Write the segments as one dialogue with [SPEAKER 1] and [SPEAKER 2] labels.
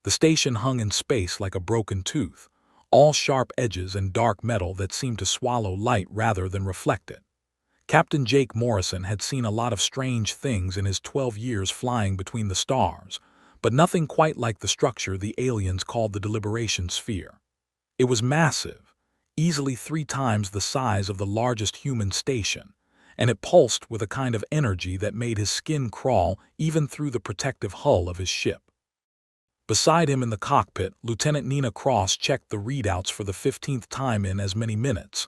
[SPEAKER 1] The station hung in space like a broken tooth, all sharp edges and dark metal that seemed to swallow light rather than reflect it. Captain Jake Morrison had seen a lot of strange things in his 12 years flying between the stars, but nothing quite like the structure the aliens called the Deliberation Sphere. It was massive, easily 3 times the size of the largest human station, and it pulsed with a kind of energy that made his skin crawl even through the protective hull of his ship. Beside him in the cockpit, Lieutenant Nina Cross checked the readouts for the 15th time in as many minutes.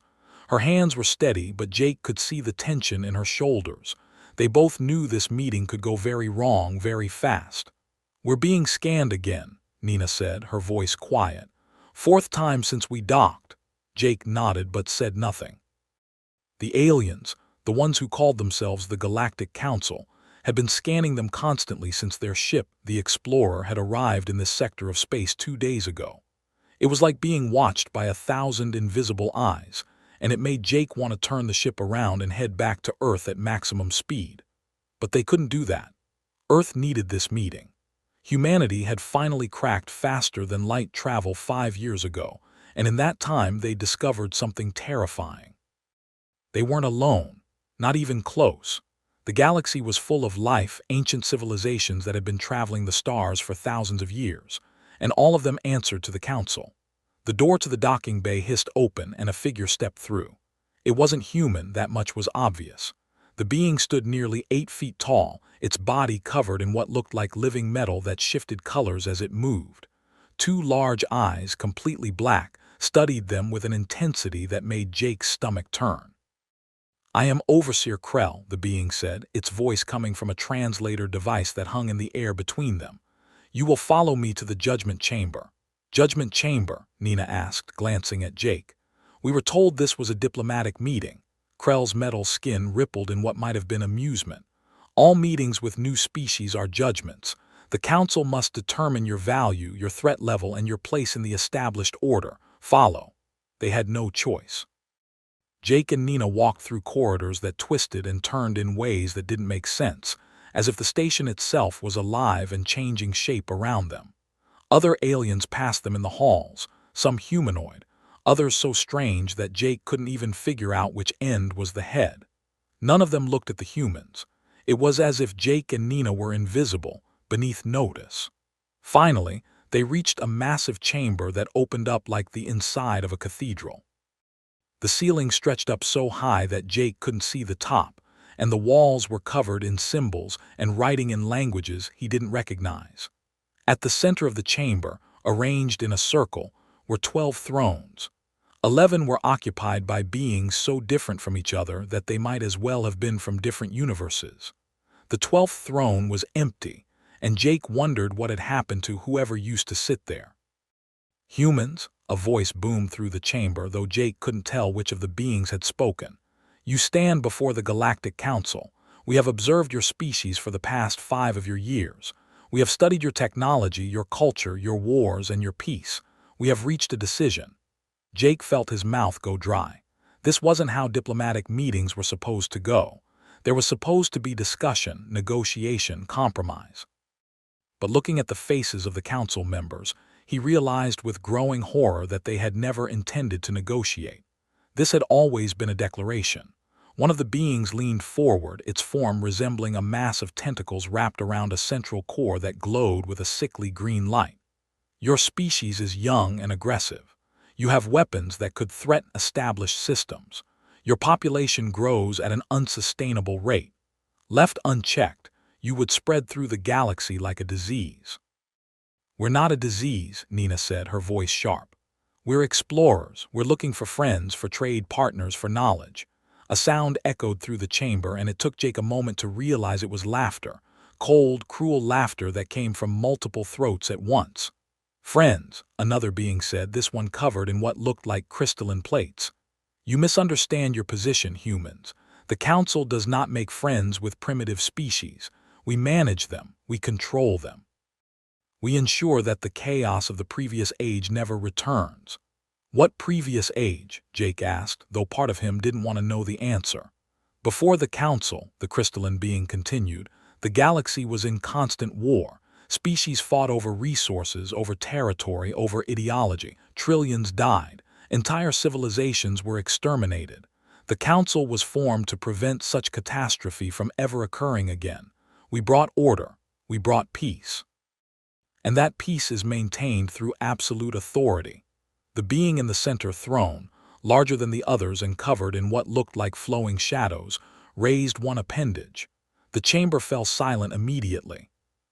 [SPEAKER 1] Her hands were steady, but Jake could see the tension in her shoulders. They both knew this meeting could go very wrong very fast. "We're being scanned again," Nina said, her voice quiet. "4th time since we docked." Jake nodded but said nothing. The aliens, the ones who called themselves the Galactic Council, had been scanning them constantly since their ship, the Explorer, had arrived in this sector of space 2 days ago. It was like being watched by 1,000 invisible eyes, and it made Jake want to turn the ship around and head back to Earth at maximum speed. But they couldn't do that. Earth needed this meeting. Humanity had finally cracked faster than light travel 5 years ago, and in that time they discovered something terrifying. They weren't alone, not even close. The galaxy was full of life, ancient civilizations that had been traveling the stars for thousands of years, and all of them answered to the Council. The door to the docking bay hissed open and a figure stepped through. It wasn't human, that much was obvious. The being stood nearly 8 feet tall, its body covered in what looked like living metal that shifted colors as it moved. 2 large eyes, completely black, studied them with an intensity that made Jake's stomach turn. "I am Overseer Krell," the being said, its voice coming from a translator device that hung in the air between them. "You will follow me to the Judgment Chamber." "Judgment Chamber?" Nina asked, glancing at Jake. "We were told this was a diplomatic meeting." Krell's metal skin rippled in what might have been amusement. "All meetings with new species are judgments. The Council must determine your value, your threat level, and your place in the established order. Follow." They had no choice. Jake and Nina walked through corridors that twisted and turned in ways that didn't make sense, as if the station itself was alive and changing shape around them. Other aliens passed them in the halls, some humanoid, others so strange that Jake couldn't even figure out which end was the head. None of them looked at the humans. It was as if Jake and Nina were invisible, beneath notice. Finally, they reached a massive chamber that opened up like the inside of a cathedral. The ceiling stretched up so high that Jake couldn't see the top, and the walls were covered in symbols and writing in languages he didn't recognize. At the center of the chamber, arranged in a circle, were 12 thrones. 11 were occupied by beings so different from each other that they might as well have been from different universes. The 12th throne was empty, and Jake wondered what had happened to whoever used to sit there. "Humans," a voice boomed through the chamber, though Jake couldn't tell which of the beings had spoken. "You stand before the Galactic Council. We have observed your species for the past 5 of your years. We have studied your technology, your culture, your wars, and your peace. We have reached a decision." Jake felt his mouth go dry. This wasn't how diplomatic meetings were supposed to go. There was supposed to be discussion, negotiation, compromise. But looking at the faces of the council members, he realized with growing horror that they had never intended to negotiate. This had always been a declaration. One of the beings leaned forward, its form resembling a mass of tentacles wrapped around a central core that glowed with a sickly green light. "Your species is young and aggressive. You have weapons that could threaten established systems. Your population grows at an unsustainable rate. Left unchecked, you would spread through the galaxy like a disease." "We're not a disease," Nina said, her voice sharp. "We're explorers. We're looking for friends, for trade partners, for knowledge." A sound echoed through the chamber, and it took Jake a moment to realize it was laughter. Cold, cruel laughter that came from multiple throats at once. "Friends," another being said, this one covered in what looked like crystalline plates. "You misunderstand your position, humans. The Council does not make friends with primitive species. We manage them. We control them. We ensure that the chaos of the previous age never returns." "What previous age?" Jake asked, though part of him didn't want to know the answer. "Before the Council," the crystalline being continued, "the galaxy was in constant war. Species fought over resources, over territory, over ideology. Trillions died. Entire civilizations were exterminated. The Council was formed to prevent such catastrophe from ever occurring again. We brought order. We brought peace. And that peace is maintained through absolute authority. The being in the center throne, larger than the others and covered in what looked like flowing shadows, raised one appendage. The chamber fell silent immediately.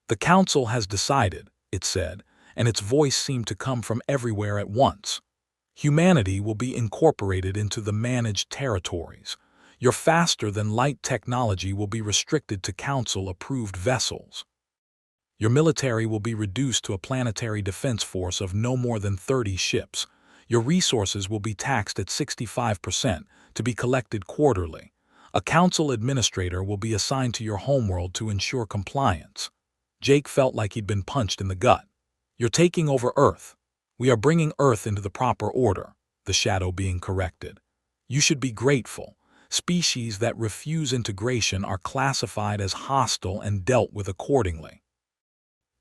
[SPEAKER 1] The Council has decided, it said, and its voice seemed to come from everywhere at once. Humanity will be incorporated into the managed territories. Your faster-than-light technology will be restricted to Council-approved vessels. Your military will be reduced to a planetary defense force of no more than 30 ships. Your resources will be taxed at 65% to be collected quarterly. A Council administrator will be assigned to your homeworld to ensure compliance. Jake felt like he'd been punched in the gut. You're taking over Earth. We are bringing Earth into the proper order, the shadow being corrected. You should be grateful. Species that refuse integration are classified as hostile and dealt with accordingly.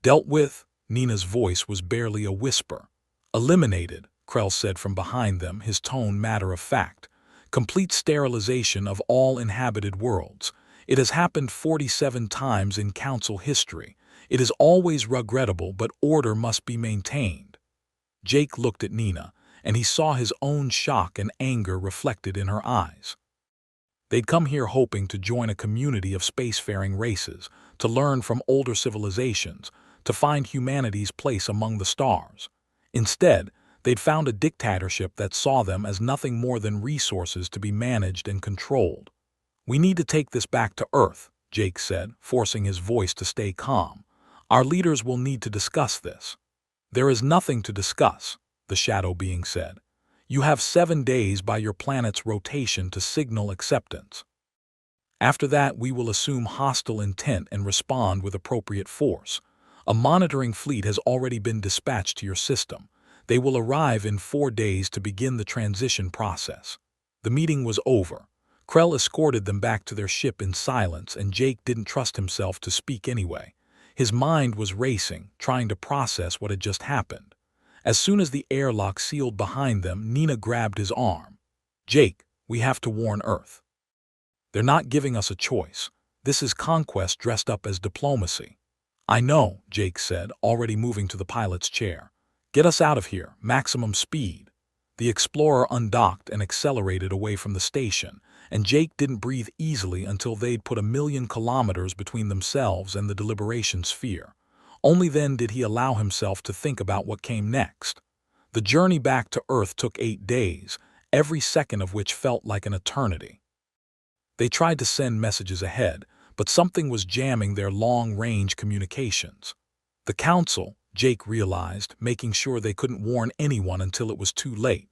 [SPEAKER 1] Dealt with? Nina's voice was barely a whisper. Eliminated, Krell said from behind them, his tone matter of fact. Complete sterilization of all inhabited worlds. It has happened 47 times in Council history. It is always regrettable, but order must be maintained. Jake looked at Nina, and he saw his own shock and anger reflected in her eyes. They'd come here hoping to join a community of spacefaring races, to learn from older civilizations, to find humanity's place among the stars. Instead, they'd found a dictatorship that saw them as nothing more than resources to be managed and controlled. We need to take this back to Earth, Jake said, forcing his voice to stay calm. Our leaders will need to discuss this. There is nothing to discuss, the shadow being said. You have 7 days by your planet's rotation to signal acceptance. After that, we will assume hostile intent and respond with appropriate force. A monitoring fleet has already been dispatched to your system. They will arrive in 4 days to begin the transition process. The meeting was over. Krell escorted them back to their ship in silence, and Jake didn't trust himself to speak anyway. His mind was racing, trying to process what had just happened. As soon as the airlock sealed behind them, Nina grabbed his arm. Jake, we have to warn Earth. They're not giving us a choice. This is conquest dressed up as diplomacy. I know, Jake said, already moving to the pilot's chair. Get us out of here, maximum speed. The Explorer undocked and accelerated away from the station, and Jake didn't breathe easily until they'd put 1,000,000 kilometers between themselves and the deliberation sphere. Only then did he allow himself to think about what came next. The journey back to Earth took 8 days, every second of which felt like an eternity. They tried to send messages ahead, but something was jamming their long-range communications. The Council, Jake realized, making sure they couldn't warn anyone until it was too late.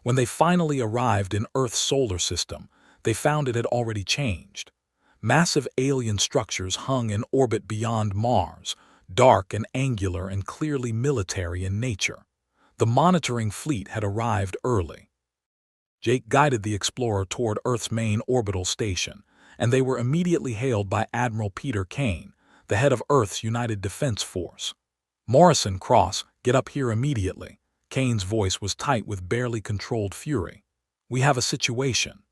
[SPEAKER 1] When they finally arrived in Earth's solar system, they found it had already changed. Massive alien structures hung in orbit beyond Mars, dark and angular and clearly military in nature. The monitoring fleet had arrived early. Jake guided the Explorer toward Earth's main orbital station, and they were immediately hailed by Admiral Peter Kane, the head of Earth's United Defense Force. Morrison, Cross, get up here immediately. Kane's voice was tight with barely controlled fury. We have a situation.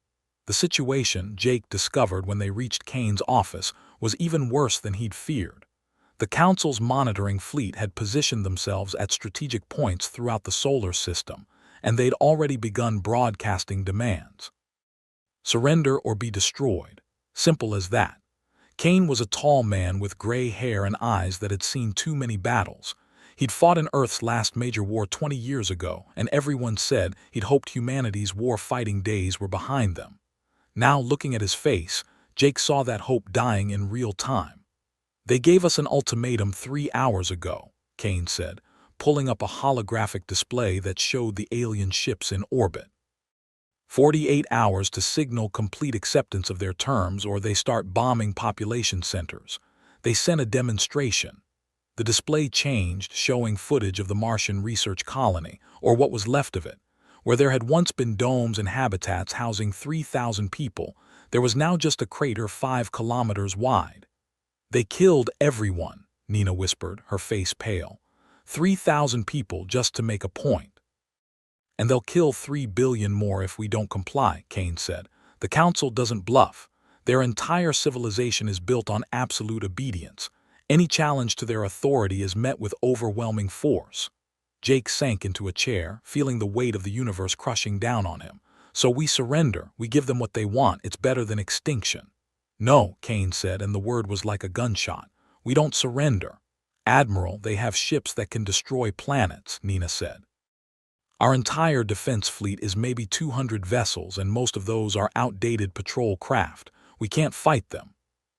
[SPEAKER 1] The situation, Jake discovered when they reached Kane's office, was even worse than he'd feared. The Council's monitoring fleet had positioned themselves at strategic points throughout the solar system, and they'd already begun broadcasting demands. Surrender or be destroyed. Simple as that. Kane was a tall man with gray hair and eyes that had seen too many battles. He'd fought in Earth's last major war 20 years ago, and everyone said he'd hoped humanity's war-fighting days were behind them. Now, looking at his face, Jake saw that hope dying in real time. They gave us an ultimatum 3 hours ago, Kane said, pulling up a holographic display that showed the alien ships in orbit. 48 hours to signal complete acceptance of their terms, or they start bombing population centers. They sent a demonstration. The display changed, showing footage of the Martian research colony, or what was left of it. Where there had once been domes and habitats housing 3,000 people, there was now just a crater 5 kilometers wide. They killed everyone, Nina whispered, her face pale. 3,000 people just to make a point. And they'll kill 3 billion more if we don't comply, Kane said. The council doesn't bluff. Their entire civilization is built on absolute obedience. Any challenge to their authority is met with overwhelming force. Jake sank into a chair, feeling the weight of the universe crushing down on him. So we surrender, we give them what they want, it's better than extinction. No, Kane said, and the word was like a gunshot. We don't surrender. Admiral, they have ships that can destroy planets, Nina said. Our entire defense fleet is maybe 200 vessels, and most of those are outdated patrol craft. We can't fight them.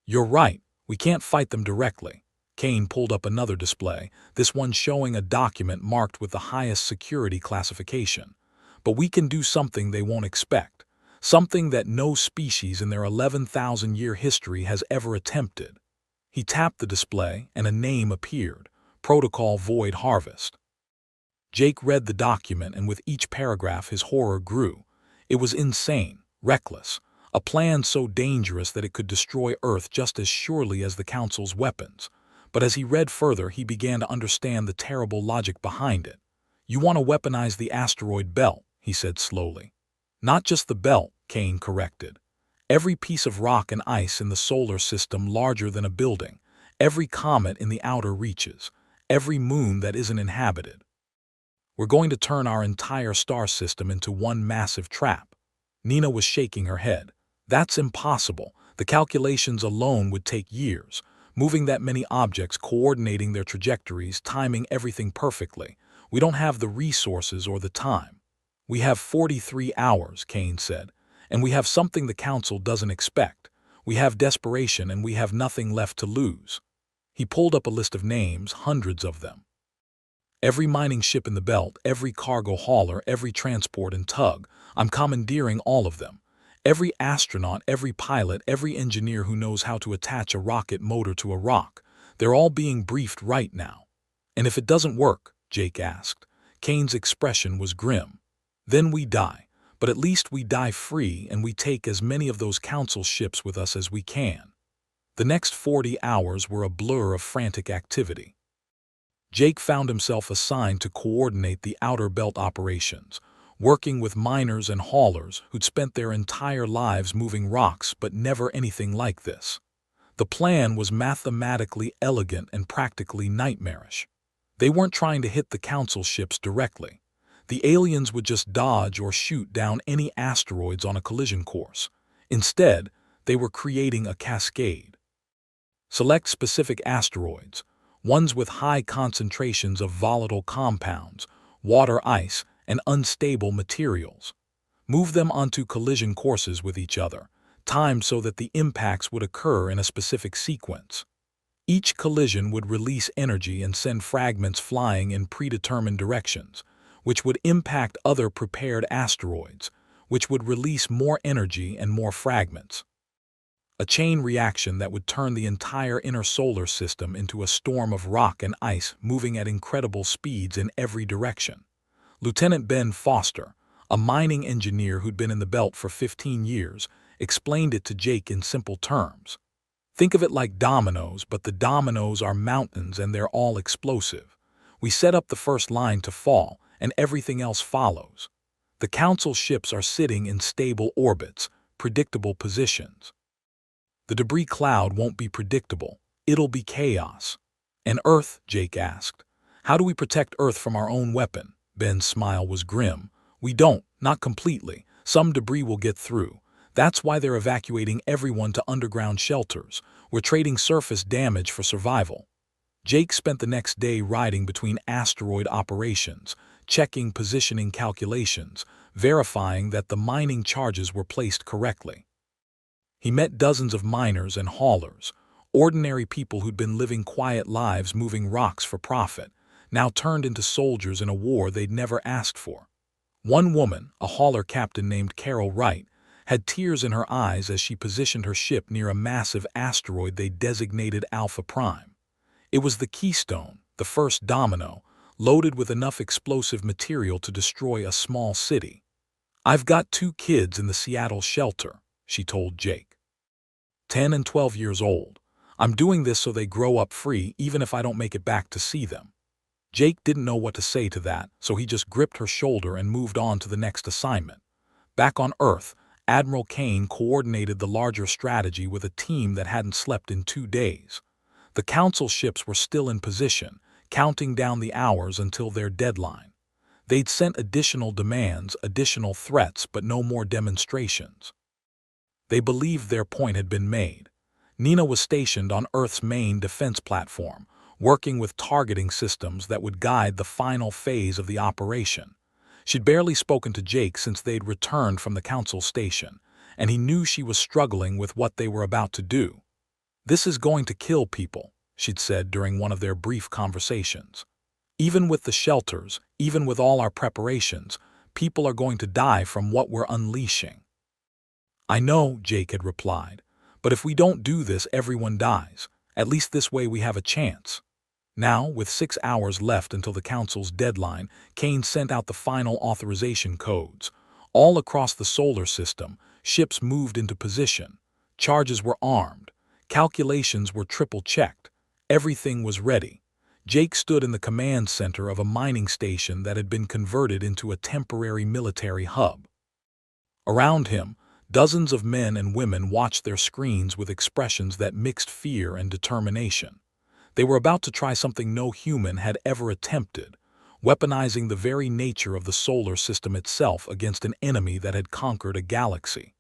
[SPEAKER 1] You're right, we can't fight them directly. Kane pulled up another display, this one showing a document marked with the highest security classification. But we can do something they won't expect, something that no species in their 11,000-year history has ever attempted. He tapped the display, and a name appeared, Protocol Void Harvest. Jake read the document, and with each paragraph his horror grew. It was insane, reckless, a plan so dangerous that it could destroy Earth just as surely as the Council's weapons. But as he read further, he began to understand the terrible logic behind it. You want to weaponize the asteroid belt, he said slowly. Not just the belt, Kane corrected. Every piece of rock and ice in the solar system larger than a building, every comet in the outer reaches, every moon that isn't inhabited. We're going to turn our entire star system into one massive trap. Nina was shaking her head. That's impossible. The calculations alone would take years. Moving that many objects, coordinating their trajectories, timing everything perfectly. We don't have the resources or the time. We have 43 hours, Kane said, and we have something the Council doesn't expect. We have desperation, and we have nothing left to lose. He pulled up a list of names, hundreds of them. Every mining ship in the belt, every cargo hauler, every transport and tug, I'm commandeering all of them. Every astronaut, every pilot, every engineer who knows how to attach a rocket motor to a rock, they're all being briefed right now. And if it doesn't work, Jake asked. Kane's expression was grim. Then we die, but at least we die free, and we take as many of those Council ships with us as we can. The next 40 hours were a blur of frantic activity. Jake found himself assigned to coordinate the outer belt operations, working with miners and haulers who'd spent their entire lives moving rocks but never anything like this. The plan was mathematically elegant and practically nightmarish. They weren't trying to hit the Council ships directly. The aliens would just dodge or shoot down any asteroids on a collision course. Instead, they were creating a cascade. Select specific asteroids, ones with high concentrations of volatile compounds, water ice, and unstable materials. Move them onto collision courses with each other, timed so that the impacts would occur in a specific sequence. Each collision would release energy and send fragments flying in predetermined directions, which would impact other prepared asteroids, which would release more energy and more fragments. A chain reaction that would turn the entire inner solar system into a storm of rock and ice moving at incredible speeds in every direction. Lieutenant Ben Foster, a mining engineer who'd been in the belt for 15 years, explained it to Jake in simple terms. Think of it like dominoes, but the dominoes are mountains and they're all explosive. We set up the first line to fall, and everything else follows. The Council ships are sitting in stable orbits, predictable positions. The debris cloud won't be predictable. It'll be chaos. And Earth, Jake asked. How do we protect Earth from our own weapon? Ben's smile was grim. We don't, not completely. Some debris will get through. That's why they're evacuating everyone to underground shelters. We're trading surface damage for survival. Jake spent the next day riding between asteroid operations, checking positioning calculations, verifying that the mining charges were placed correctly. He met dozens of miners and haulers, ordinary people who'd been living quiet lives moving rocks for profit, now turned into soldiers in a war they'd never asked for. One woman, a hauler captain named Carol Wright, had tears in her eyes as she positioned her ship near a massive asteroid they designated Alpha Prime. It was the keystone, the first domino, loaded with enough explosive material to destroy a small city. I've got 2 kids in the Seattle shelter, she told Jake. 10 and 12 years old. I'm doing this so they grow up free even if I don't make it back to see them." Jake didn't know what to say to that, so he just gripped her shoulder and moved on to the next assignment. Back on Earth, Admiral Kane coordinated the larger strategy with a team that hadn't slept in 2 days. The Council ships were still in position, counting down the hours until their deadline. They'd sent additional demands, additional threats, but no more demonstrations. They believed their point had been made. Nina was stationed on Earth's main defense platform, working with targeting systems that would guide the final phase of the operation. She'd barely spoken to Jake since they'd returned from the Council station, and he knew she was struggling with what they were about to do. "This is going to kill people," she'd said during one of their brief conversations. "Even with the shelters, even with all our preparations, people are going to die from what we're unleashing." "I know," Jake had replied, "but if we don't do this, everyone dies. At least this way we have a chance." Now, with 6 hours left until the Council's deadline, Kane sent out the final authorization codes. All across the solar system, ships moved into position. Charges were armed. Calculations were triple-checked. Everything was ready. Jake stood in the command center of a mining station that had been converted into a temporary military hub. Around him, dozens of men and women watched their screens with expressions that mixed fear and determination. They were about to try something no human had ever attempted, weaponizing the very nature of the solar system itself against an enemy that had conquered a galaxy.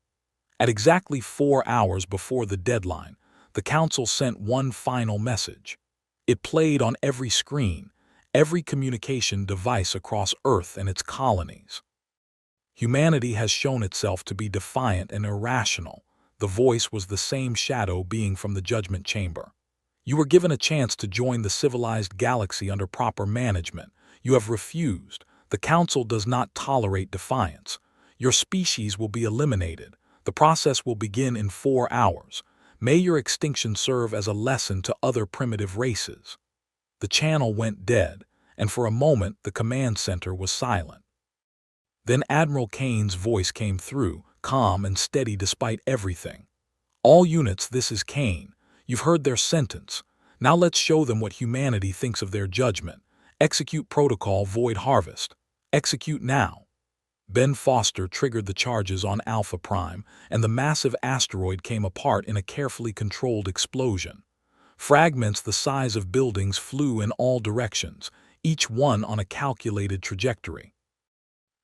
[SPEAKER 1] At exactly 4 hours before the deadline, the Council sent one final message. It played on every screen, every communication device across Earth and its colonies. "Humanity has shown itself to be defiant and irrational." The voice was the same shadow being from the Judgment Chamber. "You were given a chance to join the civilized galaxy under proper management. You have refused. The Council does not tolerate defiance. Your species will be eliminated. The process will begin in 4 hours. May your extinction serve as a lesson to other primitive races." The channel went dead, and for a moment the command center was silent. Then Admiral Kane's voice came through, calm and steady despite everything. "All units, this is Kane. You've heard their sentence. Now let's show them what humanity thinks of their judgment. Execute protocol Void Harvest. Execute now." Ben Foster triggered the charges on Alpha Prime, and the massive asteroid came apart in a carefully controlled explosion. Fragments the size of buildings flew in all directions, each one on a calculated trajectory.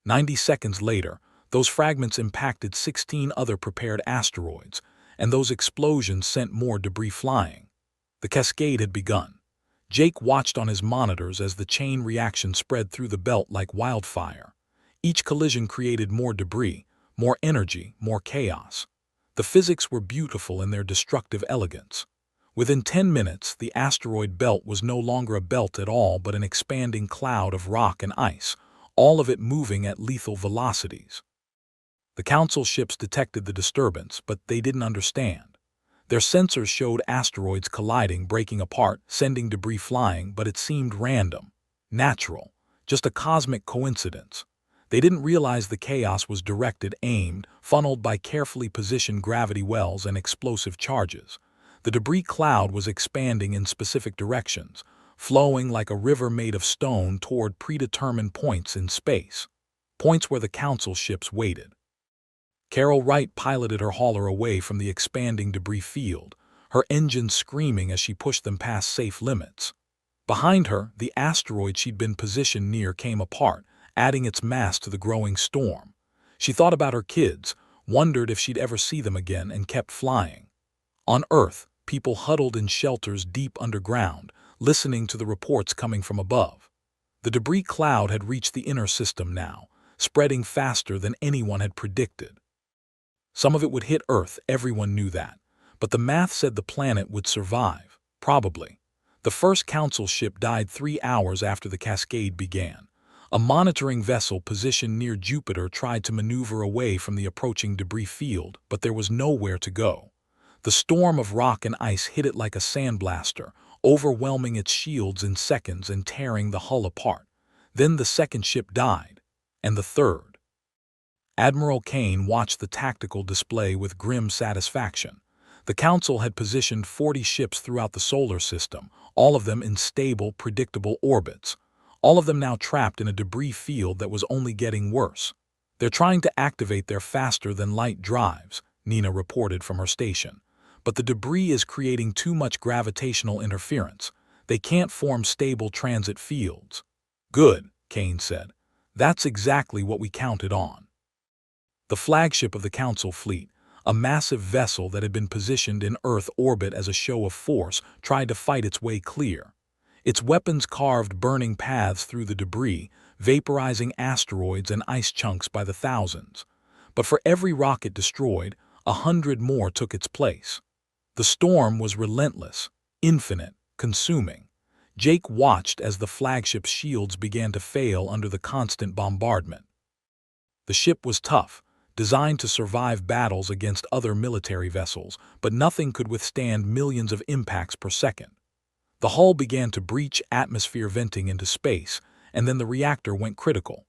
[SPEAKER 1] 90 seconds later, those fragments impacted 16 other prepared asteroids, and those explosions sent more debris flying. The cascade had begun. Jake watched on his monitors as the chain reaction spread through the belt like wildfire. Each collision created more debris, more energy, more chaos. The physics were beautiful in their destructive elegance. Within 10 minutes, the asteroid belt was no longer a belt at all but an expanding cloud of rock and ice, all of it moving at lethal velocities. The Council ships detected the disturbance, but they didn't understand. Their sensors showed asteroids colliding, breaking apart, sending debris flying, but it seemed random, natural, just a cosmic coincidence. They didn't realize the chaos was directed, aimed, funneled by carefully positioned gravity wells and explosive charges. The debris cloud was expanding in specific directions, flowing like a river made of stone toward predetermined points in space, points where the Council ships waited. Carol Wright piloted her hauler away from the expanding debris field, her engines screaming as she pushed them past safe limits. Behind her, the asteroid she'd been positioned near came apart, adding its mass to the growing storm. She thought about her kids, wondered if she'd ever see them again, and kept flying. On Earth, people huddled in shelters deep underground, listening to the reports coming from above. The debris cloud had reached the inner system now, spreading faster than anyone had predicted. Some of it would hit Earth, everyone knew that, but the math said the planet would survive, probably. The first Council ship died 3 hours after the cascade began. A monitoring vessel positioned near Jupiter tried to maneuver away from the approaching debris field, but there was nowhere to go. The storm of rock and ice hit it like a sandblaster, overwhelming its shields in seconds and tearing the hull apart. Then the second ship died, and the third. Admiral Kane watched the tactical display with grim satisfaction. The Council had positioned 40 ships throughout the solar system, all of them in stable, predictable orbits. All of them now trapped in a debris field that was only getting worse. "They're trying to activate their faster-than-light drives," Nina reported from her station. "But the debris is creating too much gravitational interference. They can't form stable transit fields." "Good," Kane said. "That's exactly what we counted on." The flagship of the Council fleet, a massive vessel that had been positioned in Earth orbit as a show of force, tried to fight its way clear. Its weapons carved burning paths through the debris, vaporizing asteroids and ice chunks by the thousands. But for every rocket destroyed, 100 more took its place. The storm was relentless, infinite, consuming. Jake watched as the flagship's shields began to fail under the constant bombardment. The ship was tough, designed to survive battles against other military vessels, but nothing could withstand millions of impacts per second. The hull began to breach atmosphere venting into space, and then the reactor went critical.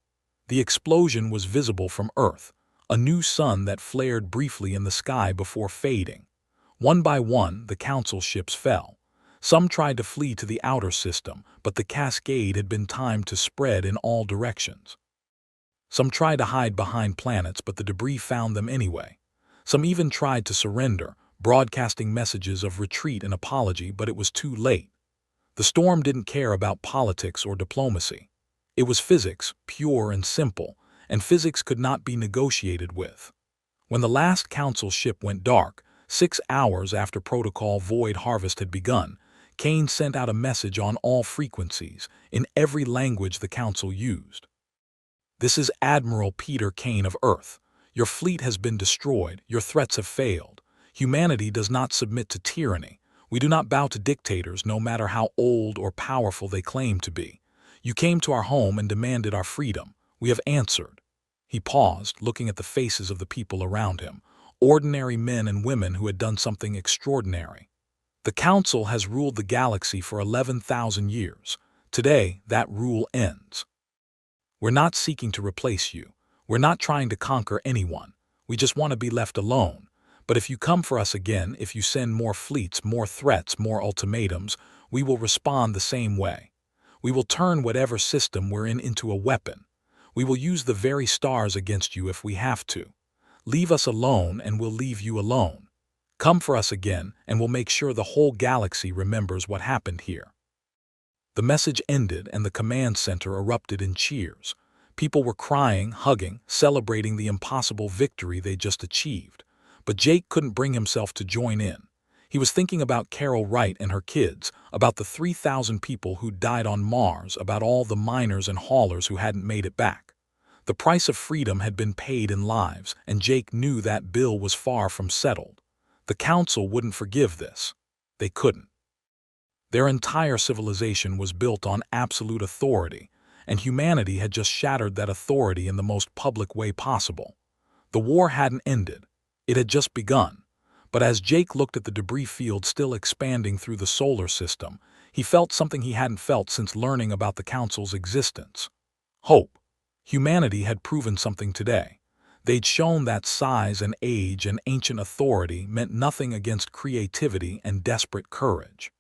[SPEAKER 1] The explosion was visible from Earth, a new sun that flared briefly in the sky before fading. One by one, the Council ships fell. Some tried to flee to the outer system, but the cascade had been timed to spread in all directions. Some tried to hide behind planets, but the debris found them anyway. Some even tried to surrender, broadcasting messages of retreat and apology, but it was too late. The storm didn't care about politics or diplomacy. It was physics, pure and simple, and physics could not be negotiated with. When the last Council ship went dark, 6 hours after Protocol Void Harvest had begun, Kane sent out a message on all frequencies, in every language the Council used. "This is Admiral Peter Kane of Earth. Your fleet has been destroyed, your threats have failed. Humanity does not submit to tyranny. We do not bow to dictators, no matter how old or powerful they claim to be. You came to our home and demanded our freedom. We have answered." He paused, looking at the faces of the people around him, ordinary men and women who had done something extraordinary. "The Council has ruled the galaxy for 11,000 years. Today, that rule ends. We're not seeking to replace you. We're not trying to conquer anyone. We just want to be left alone. But if you come for us again, if you send more fleets, more threats, more ultimatums, we will respond the same way. We will turn whatever system we're in into a weapon. We will use the very stars against you if we have to. Leave us alone and we'll leave you alone. Come for us again and we'll make sure the whole galaxy remembers what happened here." The message ended and the command center erupted in cheers. People were crying, hugging, celebrating the impossible victory they just achieved. But Jake couldn't bring himself to join in. He was thinking about Carol Wright and her kids, about the 3,000 people who died on Mars, about all the miners and haulers who hadn't made it back. The price of freedom had been paid in lives, and Jake knew that bill was far from settled. The Council wouldn't forgive this. They couldn't. Their entire civilization was built on absolute authority, and humanity had just shattered that authority in the most public way possible. The war hadn't ended. It had just begun. But as Jake looked at the debris field still expanding through the solar system, he felt something he hadn't felt since learning about the Council's existence. Hope. Humanity had proven something today. They'd shown that size and age and ancient authority meant nothing against creativity and desperate courage.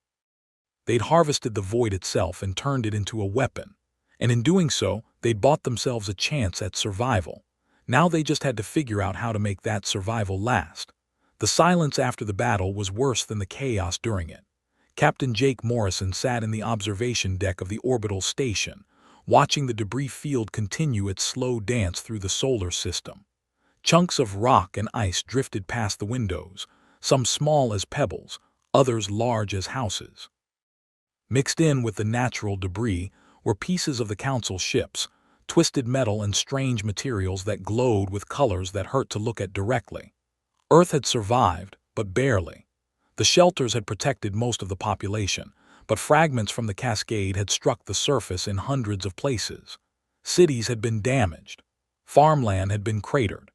[SPEAKER 1] They'd harvested the void itself and turned it into a weapon. And in doing so, they'd bought themselves a chance at survival. Now they just had to figure out how to make that survival last. The silence after the battle was worse than the chaos during it. Captain Jake Morrison sat in the observation deck of the orbital station, watching the debris field continue its slow dance through the solar system. Chunks of rock and ice drifted past the windows, some small as pebbles, others large as houses. Mixed in with the natural debris were pieces of the Council ships, twisted metal and strange materials that glowed with colors that hurt to look at directly. Earth had survived, but barely. The shelters had protected most of the population, but fragments from the cascade had struck the surface in hundreds of places. Cities had been damaged. Farmland had been cratered.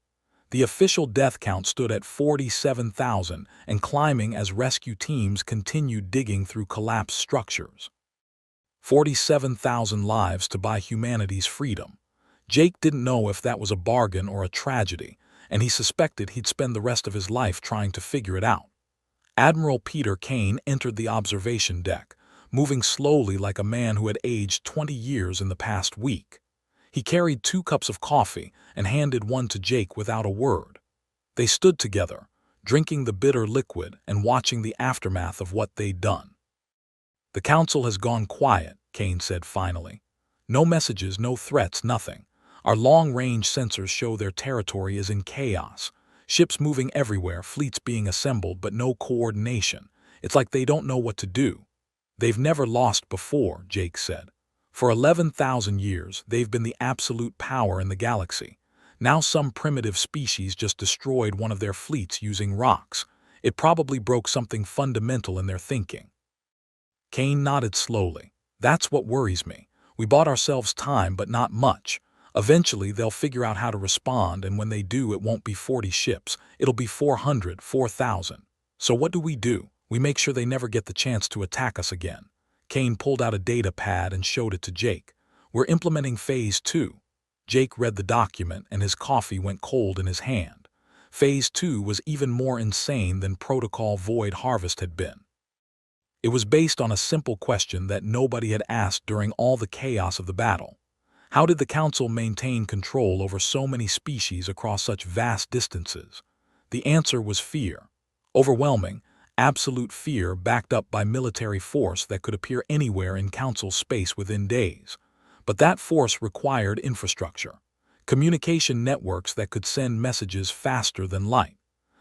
[SPEAKER 1] The official death count stood at 47,000 and climbing as rescue teams continued digging through collapsed structures. 47,000 lives to buy humanity's freedom. Jake didn't know if that was a bargain or a tragedy, and he suspected he'd spend the rest of his life trying to figure it out. Admiral Peter Kane entered the observation deck, moving slowly like a man who had aged 20 years in the past week. He carried 2 cups of coffee and handed one to Jake without a word. They stood together, drinking the bitter liquid and watching the aftermath of what they'd done. "The council has gone quiet," Kane said finally. "No messages, no threats, nothing. Our long-range sensors show their territory is in chaos. Ships moving everywhere, fleets being assembled, but no coordination. It's like they don't know what to do." "They've never lost before," Jake said. "For 11,000 years, they've been the absolute power in the galaxy. Now some primitive species just destroyed one of their fleets using rocks. It probably broke something fundamental in their thinking." Kane nodded slowly. "That's what worries me. We bought ourselves time, but not much. Eventually, they'll figure out how to respond, and when they do, it won't be 40 ships. It'll be 400, 4,000. So what do? We make sure they never get the chance to attack us again." Kane pulled out a data pad and showed it to Jake. "We're implementing Phase 2. Jake read the document, and his coffee went cold in his hand. Phase 2 was even more insane than Protocol Void Harvest had been. It was based on a simple question that nobody had asked during all the chaos of the battle. How did the Council maintain control over so many species across such vast distances? The answer was fear. Overwhelming, absolute fear backed up by military force that could appear anywhere in Council space within days. But that force required infrastructure. Communication networks that could send messages faster than light.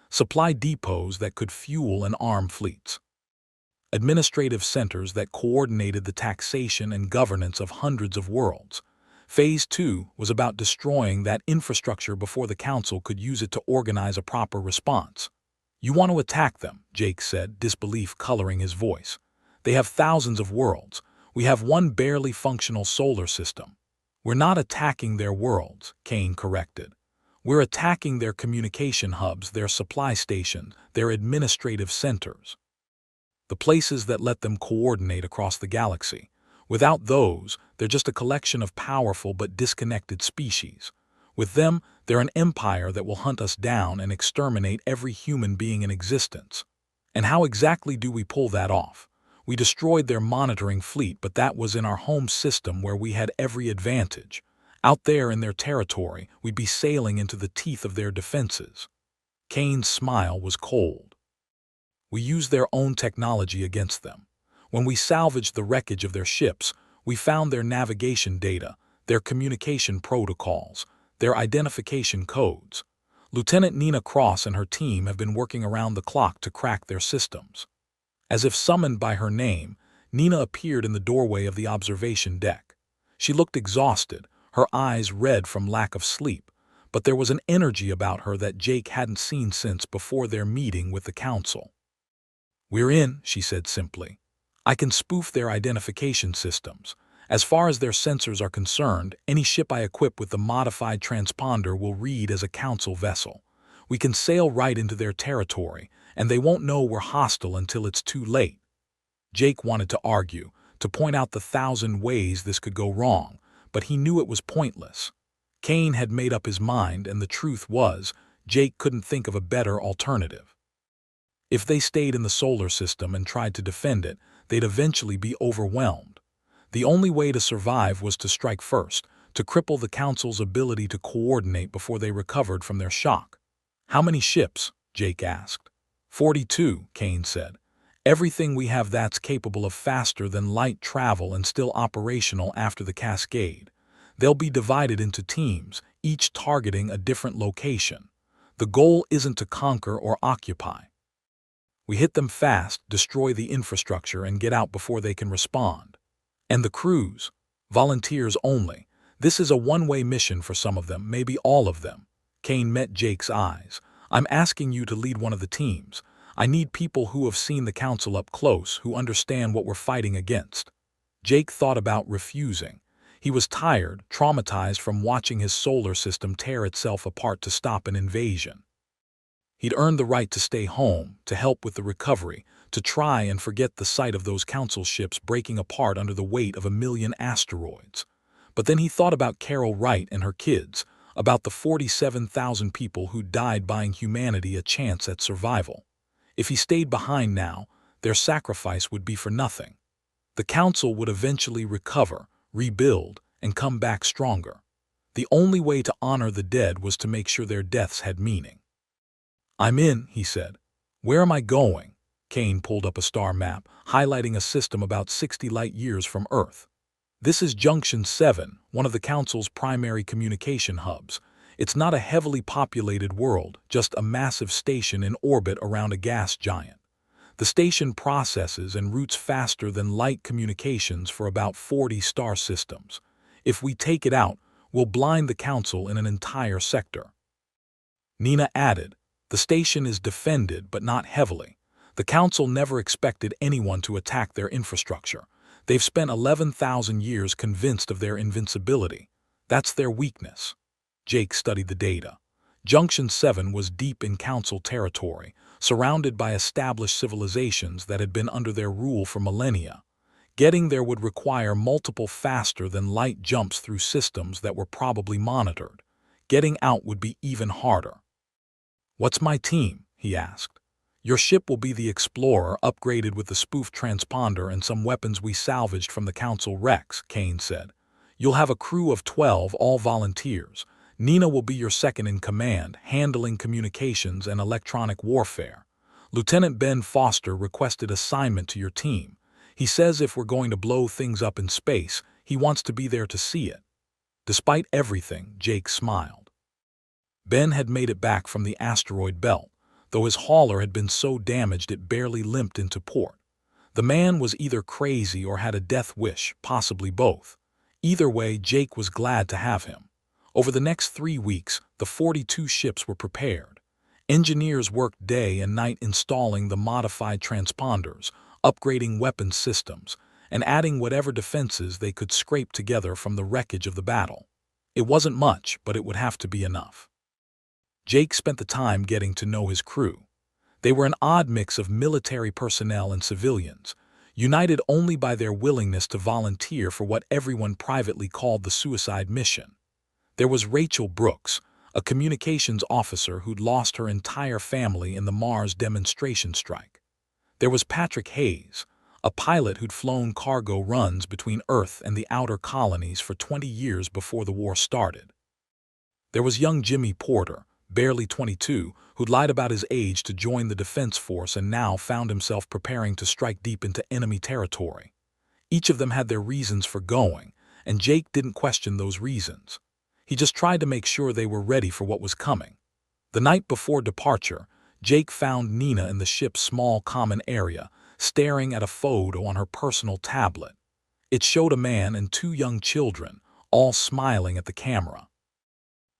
[SPEAKER 1] Supply depots that could fuel and arm fleets. Administrative centers that coordinated the taxation and governance of hundreds of worlds. Phase 2 was about destroying that infrastructure before the Council could use it to organize a proper response. "You want to attack them," Jake said, disbelief coloring his voice. "They have thousands of worlds. We have one barely functional solar system." "We're not attacking their worlds," Kane corrected. "We're attacking their communication hubs, their supply stations, their administrative centers. The places that let them coordinate across the galaxy. Without those, they're just a collection of powerful but disconnected species. With them, they're an empire that will hunt us down and exterminate every human being in existence. And how exactly do we pull that off? We destroyed their monitoring fleet, but that was in our home system where we had every advantage. Out there in their territory, we'd be sailing into the teeth of their defenses." Kane's smile was cold. "We used their own technology against them. When we salvaged the wreckage of their ships, we found their navigation data, their communication protocols, their identification codes. Lieutenant Nina Cross and her team have been working around the clock to crack their systems." As if summoned by her name, Nina appeared in the doorway of the observation deck. She looked exhausted, her eyes red from lack of sleep, but there was an energy about her that Jake hadn't seen since before their meeting with the Council. "We're in," she said simply. "I can spoof their identification systems. As far as their sensors are concerned, any ship I equip with the modified transponder will read as a Council vessel. We can sail right into their territory, and they won't know we're hostile until it's too late." Jake wanted to argue, to point out the 1,000 ways this could go wrong, but he knew it was pointless. Kane had made up his mind, and the truth was, Jake couldn't think of a better alternative. If they stayed in the solar system and tried to defend it, they'd eventually be overwhelmed. The only way to survive was to strike first, to cripple the Council's ability to coordinate before they recovered from their shock. "How many ships?" Jake asked. 42, Kane said. "Everything we have that's capable of faster than light travel and still operational after the cascade. They'll be divided into teams, each targeting a different location. The goal isn't to conquer or occupy. We hit them fast, destroy the infrastructure, and get out before they can respond. And the crews? Volunteers only. This is a one-way mission for some of them, maybe all of them." Kane met Jake's eyes. "I'm asking you to lead one of the teams. I need people who have seen the Council up close, who understand what we're fighting against." Jake thought about refusing. He was tired, traumatized from watching his solar system tear itself apart to stop an invasion. He'd earned the right to stay home, to help with the recovery, to try and forget the sight of those Council ships breaking apart under the weight of 1,000,000 asteroids. But then he thought about Carol Wright and her kids, about the 47,000 people who died buying humanity a chance at survival. If he stayed behind now, their sacrifice would be for nothing. The council would eventually recover, rebuild, and come back stronger. The only way to honor the dead was to make sure their deaths had meaning. "I'm in," he said. "Where am I going?" Kane pulled up a star map, highlighting a system about 60 light-years from Earth. "This is Junction 7, one of the Council's primary communication hubs. It's not a heavily populated world, just a massive station in orbit around a gas giant. The station processes and routes faster than light communications for about 40 star systems. If we take it out, we'll blind the Council in an entire sector." Nina added, "The station is defended, but not heavily. The Council never expected anyone to attack their infrastructure. They've spent 11,000 years convinced of their invincibility. That's their weakness." Jake studied the data. Junction 7 was deep in Council territory, surrounded by established civilizations that had been under their rule for millennia. Getting there would require multiple faster-than-light jumps through systems that were probably monitored. Getting out would be even harder. "What's my team?" he asked. "Your ship will be the Explorer, upgraded with the spoof transponder and some weapons we salvaged from the Council wrecks," Kane said. "You'll have a crew of 12, all volunteers. Nina will be your second-in-command, handling communications and electronic warfare. Lieutenant Ben Foster requested assignment to your team. He says if we're going to blow things up in space, he wants to be there to see it." Despite everything, Jake smiled. Ben had made it back from the asteroid belt, though his hauler had been so damaged it barely limped into port. The man was either crazy or had a death wish, possibly both. Either way, Jake was glad to have him. Over the next 3 weeks, the 42 ships were prepared. Engineers worked day and night installing the modified transponders, upgrading weapons systems, and adding whatever defenses they could scrape together from the wreckage of the battle. It wasn't much, but it would have to be enough. Jake spent the time getting to know his crew. They were an odd mix of military personnel and civilians, united only by their willingness to volunteer for what everyone privately called the suicide mission. There was Rachel Brooks, a communications officer who'd lost her entire family in the Mars demonstration strike. There was Patrick Hayes, a pilot who'd flown cargo runs between Earth and the outer colonies for 20 years before the war started. There was young Jimmy Porter, barely 22, who'd lied about his age to join the Defense Force and now found himself preparing to strike deep into enemy territory. Each of them had their reasons for going, and Jake didn't question those reasons. He just tried to make sure they were ready for what was coming. The night before departure, Jake found Nina in the ship's small common area, staring at a photo on her personal tablet. It showed a man and 2 young children, all smiling at the camera.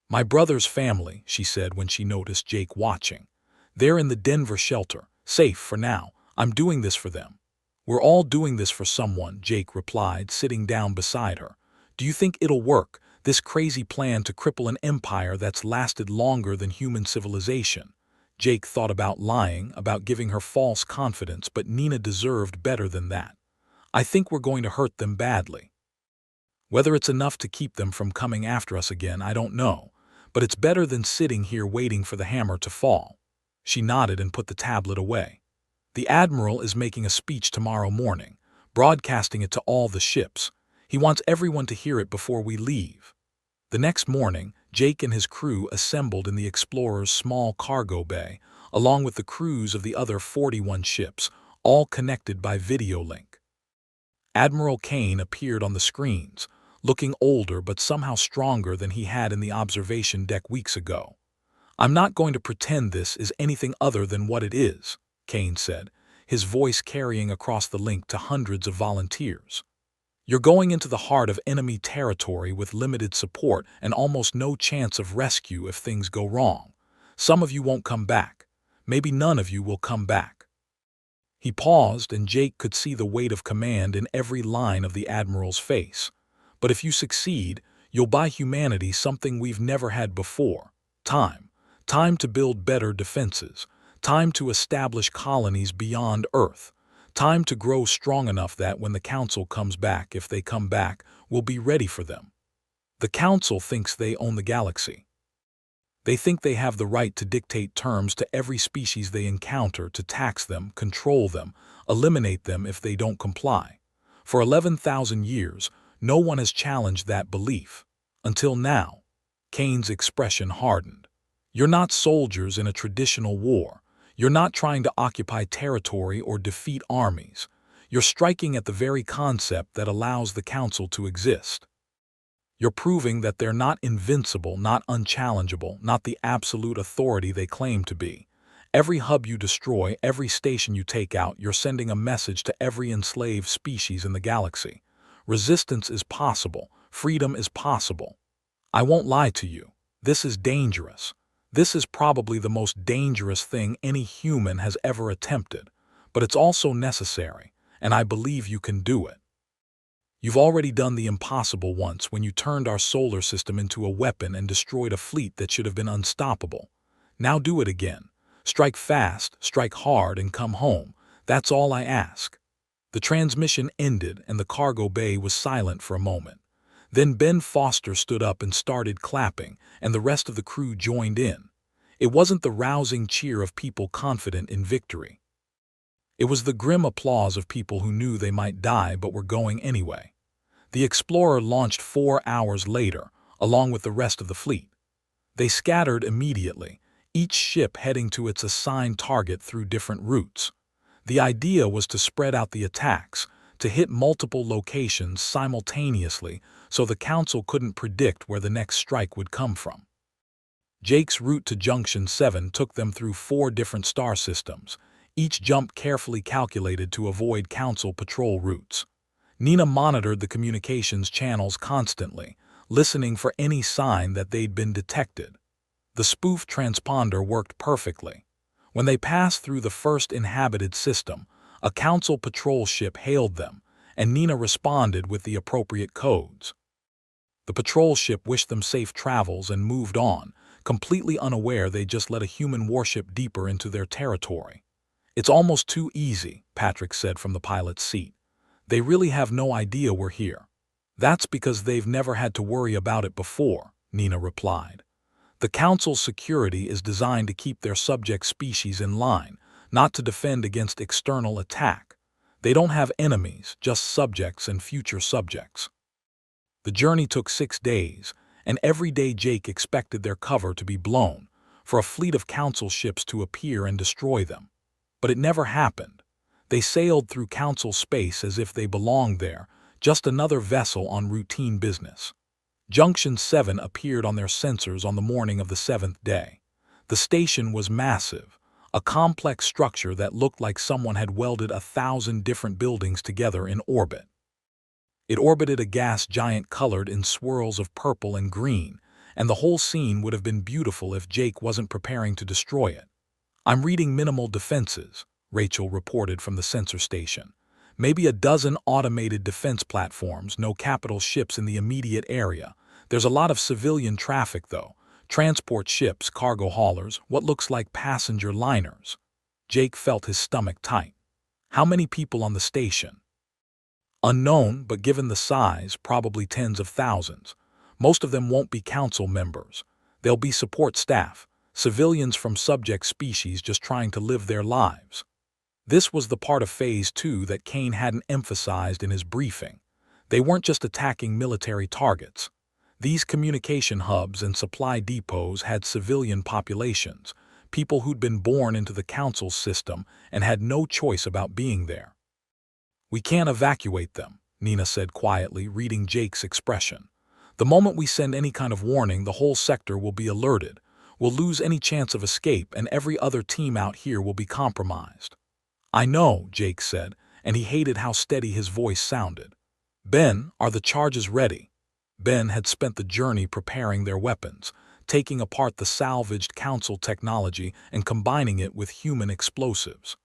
[SPEAKER 1] "My brother's family," she said when she noticed Jake watching. "They're in the Denver shelter, safe for now. I'm doing this for them." "We're all doing this for someone," Jake replied, sitting down beside her. "Do you think it'll work, this crazy plan to cripple an empire that's lasted longer than human civilization?" Jake thought about lying, about giving her false confidence, but Nina deserved better than that. "I think we're going to hurt them badly. Whether it's enough to keep them from coming after us again, I don't know. But it's better than sitting here waiting for the hammer to fall." She nodded and put the tablet away. "The Admiral is making a speech tomorrow morning, broadcasting it to all the ships. He wants everyone to hear it before we leave." The next morning, Jake and his crew assembled in the Explorer's small cargo bay, along with the crews of the other 41 ships, all connected by video link. Admiral Kane appeared on the screens, looking older but somehow stronger than he had in the observation deck weeks ago. "I'm not going to pretend this is anything other than what it is," Kane said, his voice carrying across the link to hundreds of volunteers. "You're going into the heart of enemy territory with limited support and almost no chance of rescue if things go wrong. Some of you won't come back. Maybe none of you will come back." He paused, and Jake could see the weight of command in every line of the Admiral's face. "But if you succeed, you'll buy humanity something we've never had before. Time. Time to build better defenses. Time to establish colonies beyond Earth. Time to grow strong enough that when the Council comes back, if they come back, we'll be ready for them. The Council thinks they own the galaxy." They think they have the right to dictate terms to every species they encounter, to tax them, control them, eliminate them if they don't comply. For 11,000 years, no one has challenged that belief. Until now. Kane's expression hardened. You're not soldiers in a traditional war. You're not trying to occupy territory or defeat armies. You're striking at the very concept that allows the Council to exist. You're proving that they're not invincible, not unchallengeable, not the absolute authority they claim to be. Every hub you destroy, every station you take out, you're sending a message to every enslaved species in the galaxy. Resistance is possible. Freedom is possible. I won't lie to you. This is dangerous. This is probably the most dangerous thing any human has ever attempted. But it's also necessary, and I believe you can do it. You've already done the impossible once when you turned our solar system into a weapon and destroyed a fleet that should have been unstoppable. Now do it again. Strike fast, strike hard, and come home. That's all I ask. The transmission ended and the cargo bay was silent for a moment. Then Ben Foster stood up and started clapping, and the rest of the crew joined in. It wasn't the rousing cheer of people confident in victory. It was the grim applause of people who knew they might die but were going anyway. The Explorer launched 4 hours later, along with the rest of the fleet. They scattered immediately, each ship heading to its assigned target through different routes. The idea was to spread out the attacks, to hit multiple locations simultaneously so the Council couldn't predict where the next strike would come from. Jake's route to Junction 7 took them through 4 different star systems, each jump carefully calculated to avoid Council patrol routes. Nina monitored the communications channels constantly, listening for any sign that they'd been detected. The spoof transponder worked perfectly. When they passed through the first inhabited system, a Council patrol ship hailed them, and Nina responded with the appropriate codes. The patrol ship wished them safe travels and moved on, completely unaware they just let a human warship deeper into their territory. It's almost too easy, Patrick said from the pilot's seat. They really have no idea we're here. That's because they've never had to worry about it before, Nina replied. The Council's security is designed to keep their subject species in line, not to defend against external attack. They don't have enemies, just subjects and future subjects. The journey took 6 days, and every day Jake expected their cover to be blown, for a fleet of Council ships to appear and destroy them. But it never happened. They sailed through Council space as if they belonged there, just another vessel on routine business. Junction 7 appeared on their sensors on the morning of the 7th day. The station was massive, a complex structure that looked like someone had welded 1,000 different buildings together in orbit. It orbited a gas giant colored in swirls of purple and green, and the whole scene would have been beautiful if Jake wasn't preparing to destroy it. I'm reading minimal defenses, Rachel reported from the sensor station. Maybe a dozen automated defense platforms, no capital ships in the immediate area. There's a lot of civilian traffic, though. Transport ships, cargo haulers, what looks like passenger liners. Jake felt his stomach tight. How many people on the station? Unknown, but given the size, probably tens of thousands. Most of them won't be Council members. They'll be support staff, civilians from subject species just trying to live their lives. This was the part of Phase 2 that Kane hadn't emphasized in his briefing. They weren't just attacking military targets. These communication hubs and supply depots had civilian populations, people who'd been born into the Council's system and had no choice about being there. We can't evacuate them, Nina said quietly, reading Jake's expression. The moment we send any kind of warning, the whole sector will be alerted. We'll lose any chance of escape, and every other team out here will be compromised. I know, Jake said, and he hated how steady his voice sounded. Ben, are the charges ready? Ben had spent the journey preparing their weapons, taking apart the salvaged Council technology and combining it with human explosives.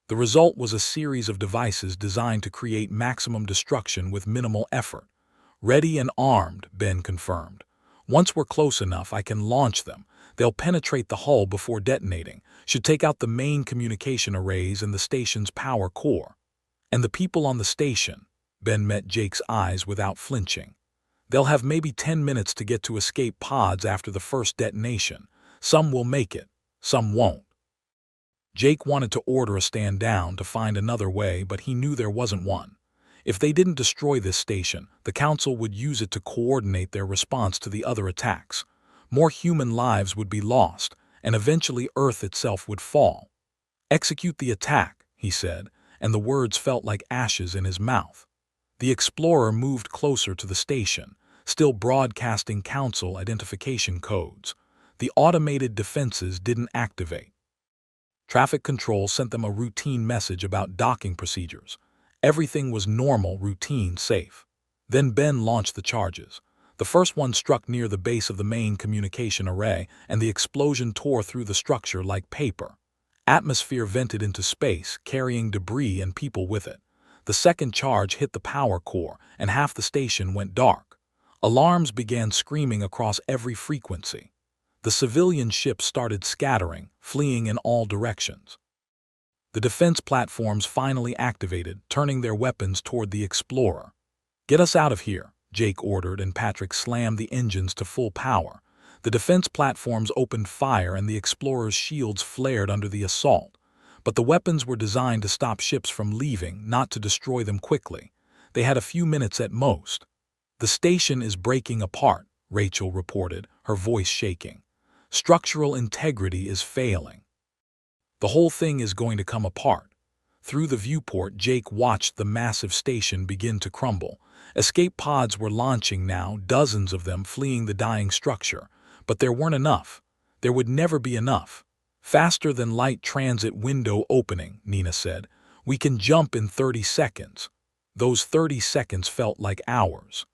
[SPEAKER 1] The result was a series of devices designed to create maximum destruction with minimal effort. Ready and armed, Ben confirmed. Once we're close enough, I can launch them. They'll penetrate the hull before detonating, should take out the main communication arrays and the station's power core. And the people on the station, Ben met Jake's eyes without flinching. They'll have maybe 10 minutes to get to escape pods after the first detonation. Some will make it, some won't. Jake wanted to order a stand down to find another way, but he knew there wasn't one. If they didn't destroy this station, the Council would use it to coordinate their response to the other attacks. More human lives would be lost, and eventually Earth itself would fall. "Execute the attack," he said, and the words felt like ashes in his mouth. The Explorer moved closer to the station, still broadcasting Council identification codes. The automated defenses didn't activate. Traffic control sent them a routine message about docking procedures. Everything was normal, routine, safe. Then Ben launched the charges. The first one struck near the base of the main communication array, and the explosion tore through the structure like paper. Atmosphere vented into space, carrying debris and people with it. The second charge hit the power core, and half the station went dark. Alarms began screaming across every frequency. The civilian ships started scattering, fleeing in all directions. The defense platforms finally activated, turning their weapons toward the Explorer. "Get us out of here," Jake ordered, and Patrick slammed the engines to full power. The defense platforms opened fire and the Explorer's shields flared under the assault. But the weapons were designed to stop ships from leaving, not to destroy them quickly. They had a few minutes at most. "The station is breaking apart," Rachel reported, her voice shaking. "Structural integrity is failing. The whole thing is going to come apart." Through the viewport, Jake watched the massive station begin to crumble. Escape pods were launching now, dozens of them fleeing the dying structure. But there weren't enough. There would never be enough. "Faster than light transit window opening," Nina said. "We can jump in 30 seconds. Those 30 seconds felt like hours.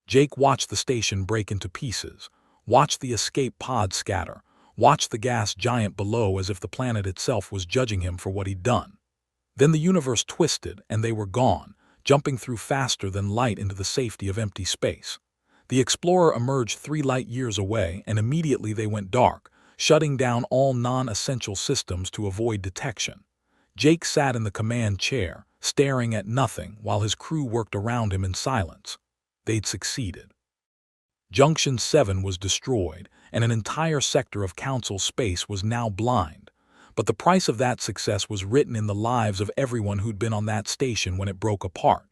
[SPEAKER 1] Jake watched the station break into pieces, watched the escape pod scatter, watched the gas giant below as if the planet itself was judging him for what he'd done. Then the universe twisted and they were gone, jumping through faster than light into the safety of empty space. The Explorer emerged 3 light years away, and immediately they went dark, shutting down all non-essential systems to avoid detection. Jake sat in the command chair, staring at nothing while his crew worked around him in silence. They'd succeeded. Junction 7 was destroyed, and an entire sector of Council space was now blind. But the price of that success was written in the lives of everyone who'd been on that station when it broke apart.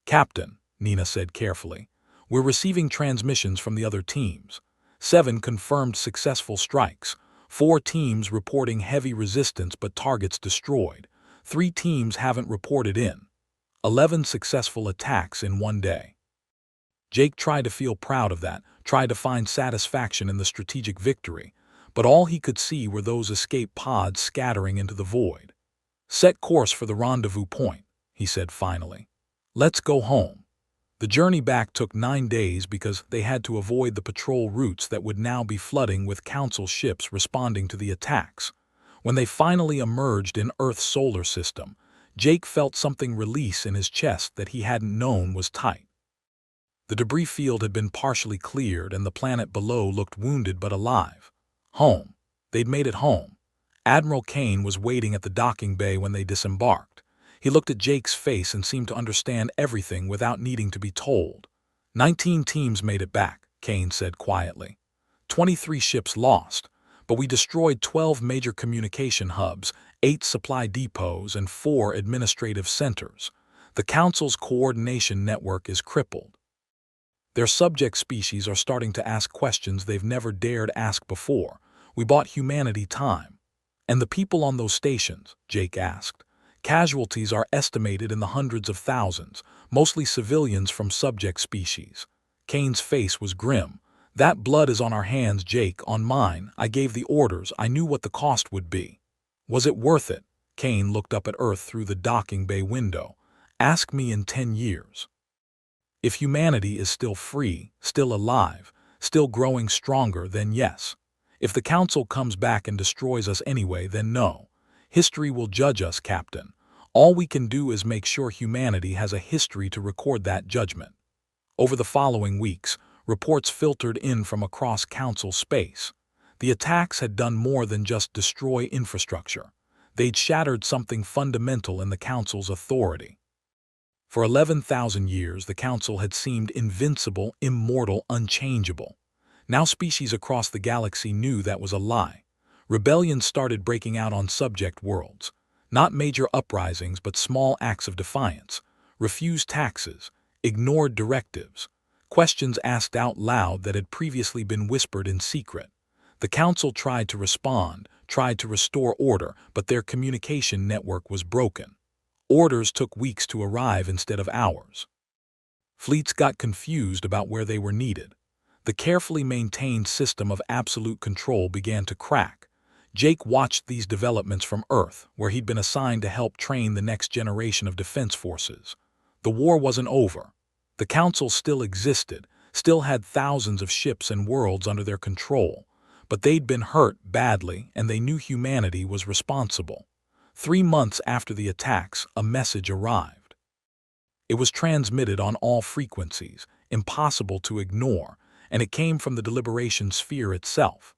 [SPEAKER 1] "Captain," Nina said carefully, "we're receiving transmissions from the other teams. 7 confirmed successful strikes, 4 teams reporting heavy resistance but targets destroyed. 3 teams haven't reported in. 11 successful attacks in one day." Jake tried to feel proud of that, tried to find satisfaction in the strategic victory, but all he could see were those escape pods scattering into the void. "Set course for the rendezvous point," he said finally. "Let's go home." The journey back took 9 days because they had to avoid the patrol routes that would now be flooding with Council ships responding to the attacks. When they finally emerged in Earth's solar system, Jake felt something release in his chest that he hadn't known was tight. The debris field had been partially cleared and the planet below looked wounded but alive. Home. They'd made it home. Admiral Kane was waiting at the docking bay when they disembarked. He looked at Jake's face and seemed to understand everything without needing to be told. 19 teams made it back," Kane said quietly. 23 ships lost, but we destroyed 12 major communication hubs, 8 supply depots, and 4 administrative centers. The Council's coordination network is crippled. Their subject species are starting to ask questions they've never dared ask before. We bought humanity time. "And the people on those stations?" Jake asked. "Casualties are estimated in the hundreds of thousands, mostly civilians from subject species." Kane's face was grim. "That blood is on our hands, Jake, on mine. I gave the orders. I knew what the cost would be." "Was it worth it?" Kane looked up at Earth through the docking bay window. "Ask me in 10 years. If humanity is still free, still alive, still growing stronger, then yes. If the Council comes back and destroys us anyway, then no. History will judge us, Captain. All we can do is make sure humanity has a history to record that judgment." Over the following weeks, reports filtered in from across Council space. The attacks had done more than just destroy infrastructure. They'd shattered something fundamental in the Council's authority. For 11,000 years, the Council had seemed invincible, immortal, unchangeable. Now species across the galaxy knew that was a lie. Rebellions started breaking out on subject worlds. Not major uprisings, but small acts of defiance. Refused taxes, ignored directives. Questions asked out loud that had previously been whispered in secret. The Council tried to respond, tried to restore order, but their communication network was broken. Orders took weeks to arrive instead of hours. Fleets got confused about where they were needed. The carefully maintained system of absolute control began to crack. Jake watched these developments from Earth, where he'd been assigned to help train the next generation of defense forces. The war wasn't over. The Council still existed, still had thousands of ships and worlds under their control, but they'd been hurt badly and they knew humanity was responsible. 3 months after the attacks, a message arrived. It was transmitted on all frequencies, impossible to ignore, and it came from the deliberation sphere itself.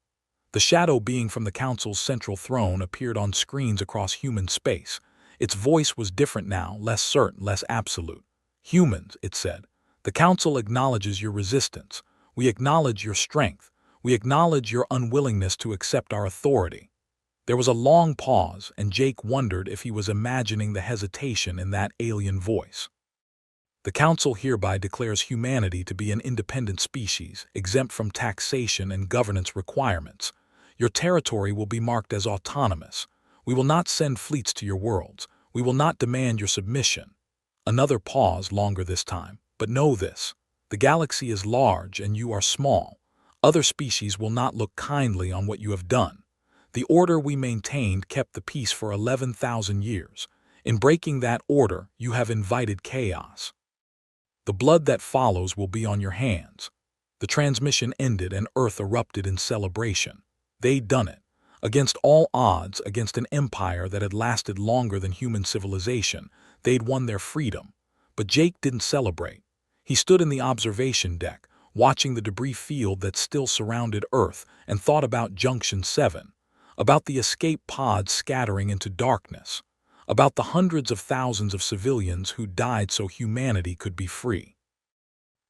[SPEAKER 1] The shadow being from the Council's central throne appeared on screens across human space. Its voice was different now, less certain, less absolute. "Humans," it said, "the Council acknowledges your resistance. We acknowledge your strength. We acknowledge your unwillingness to accept our authority." There was a long pause, and Jake wondered if he was imagining the hesitation in that alien voice. "The Council hereby declares humanity to be an independent species, exempt from taxation and governance requirements. Your territory will be marked as autonomous. We will not send fleets to your worlds. We will not demand your submission." Another pause, longer this time. "But know this. The galaxy is large and you are small. Other species will not look kindly on what you have done. The order we maintained kept the peace for 11,000 years. In breaking that order, you have invited chaos. The blood that follows will be on your hands." The transmission ended and Earth erupted in celebration. They'd done it. Against all odds, against an empire that had lasted longer than human civilization, they'd won their freedom. But Jake didn't celebrate. He stood in the observation deck, watching the debris field that still surrounded Earth, and thought about Junction 7. About the escape pods scattering into darkness, about the hundreds of thousands of civilians who died so humanity could be free.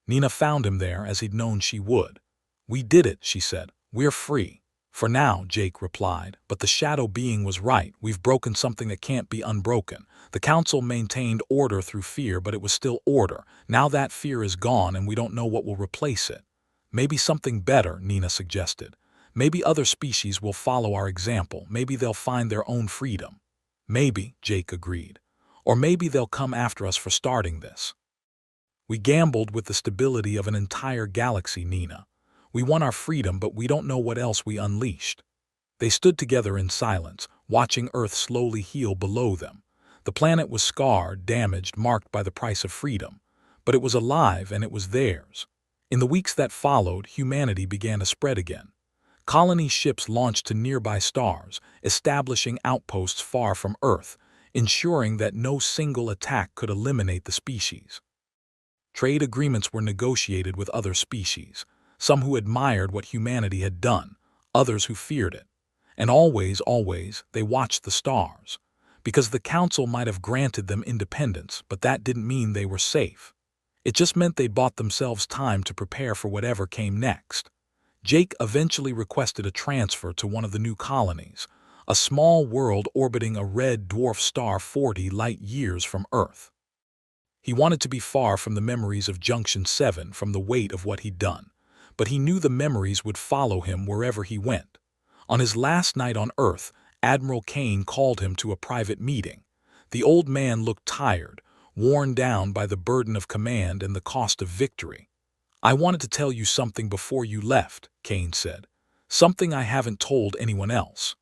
[SPEAKER 1] Nina found him there as he'd known she would. "We did it," she said. "We're free." "For now," Jake replied, "but the shadow being was right. We've broken something that can't be unbroken. The Council maintained order through fear, but it was still order. Now that fear is gone and we don't know what will replace it." "Maybe something better," Nina suggested. "Maybe other species will follow our example. Maybe they'll find their own freedom." "Maybe," Jake agreed. "Or maybe they'll come after us for starting this." "We gambled with the stability of an entire galaxy, Nina. We won our freedom, but we don't know what else we unleashed." They stood together in silence, watching Earth slowly heal below them. The planet was scarred, damaged, marked by the price of freedom. But it was alive and it was theirs. In the weeks that followed, humanity began to spread again. Colony ships launched to nearby stars, establishing outposts far from Earth, ensuring that no single attack could eliminate the species. Trade agreements were negotiated with other species, some who admired what humanity had done, others who feared it. And always, they watched the stars. Because the Council might have granted them independence, but that didn't mean they were safe. It just meant they'd bought themselves time to prepare for whatever came next. Jake eventually requested a transfer to one of the new colonies, a small world orbiting a red dwarf star 40 light-years from Earth. He wanted to be far from the memories of Junction 7, from the weight of what he'd done, but he knew the memories would follow him wherever he went. On his last night on Earth, Admiral Kane called him to a private meeting. The old man looked tired, worn down by the burden of command and the cost of victory. "I wanted to tell you something before you left," Kane said. "Something I haven't told anyone else.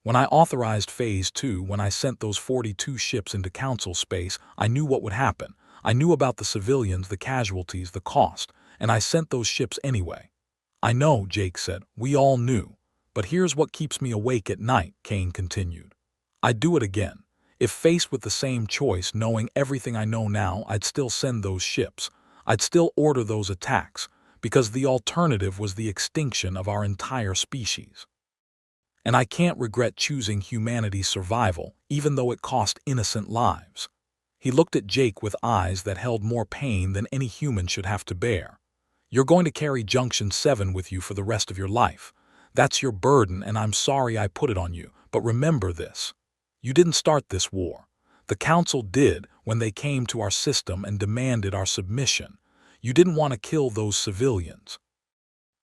[SPEAKER 1] When I authorized Phase 2, when I sent those 42 ships into Council space, I knew what would happen. I knew about the civilians, the casualties, the cost, and I sent those ships anyway." "I know," Jake said. "We all knew. But here's what keeps me awake at night," Kane continued. "I'd do it again. If faced with the same choice, knowing everything I know now, I'd still send those ships. I'd still order those attacks, because the alternative was the extinction of our entire species. And I can't regret choosing humanity's survival, even though it cost innocent lives." He looked at Jake with eyes that held more pain than any human should have to bear. "You're going to carry Junction 7 with you for the rest of your life. That's your burden, and I'm sorry I put it on you, but remember this. You didn't start this war. The Council did when they came to our system and demanded our submission. You didn't want to kill those civilians.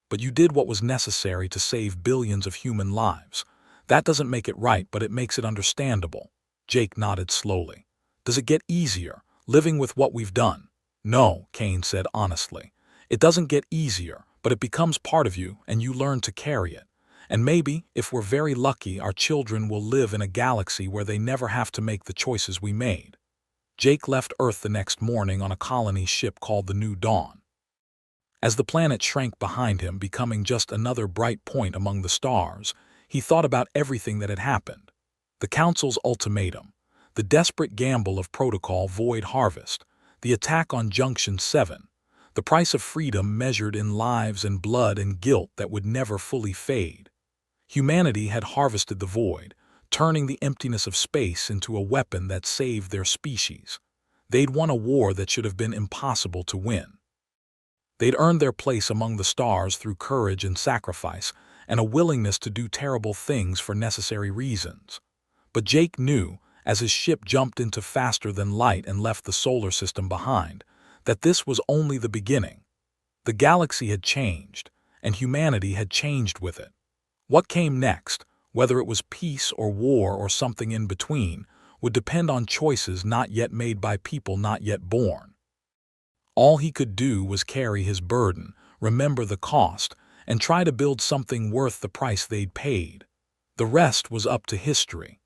[SPEAKER 1] But you did what was necessary to save billions of human lives. That doesn't make it right, but it makes it understandable." Jake nodded slowly. "Does it get easier, living with what we've done?" "No," Kane said honestly. "It doesn't get easier, but it becomes part of you and you learn to carry it. And maybe, if we're very lucky, our children will live in a galaxy where they never have to make the choices we made." Jake left Earth the next morning on a colony ship called the New Dawn. As the planet shrank behind him, becoming just another bright point among the stars, he thought about everything that had happened. The Council's ultimatum, the desperate gamble of Protocol Void Harvest, the attack on Junction 7, the price of freedom measured in lives and blood and guilt that would never fully fade. Humanity had harvested the void, turning the emptiness of space into a weapon that saved their species. They'd won a war that should have been impossible to win. They'd earned their place among the stars through courage and sacrifice, and a willingness to do terrible things for necessary reasons. But Jake knew, as his ship jumped into faster than light and left the solar system behind, that this was only the beginning. The galaxy had changed, and humanity had changed with it. What came next, whether it was peace or war or something in between, would depend on choices not yet made by people not yet born. All he could do was carry his burden, remember the cost, and try to build something worth the price they'd paid. The rest was up to history.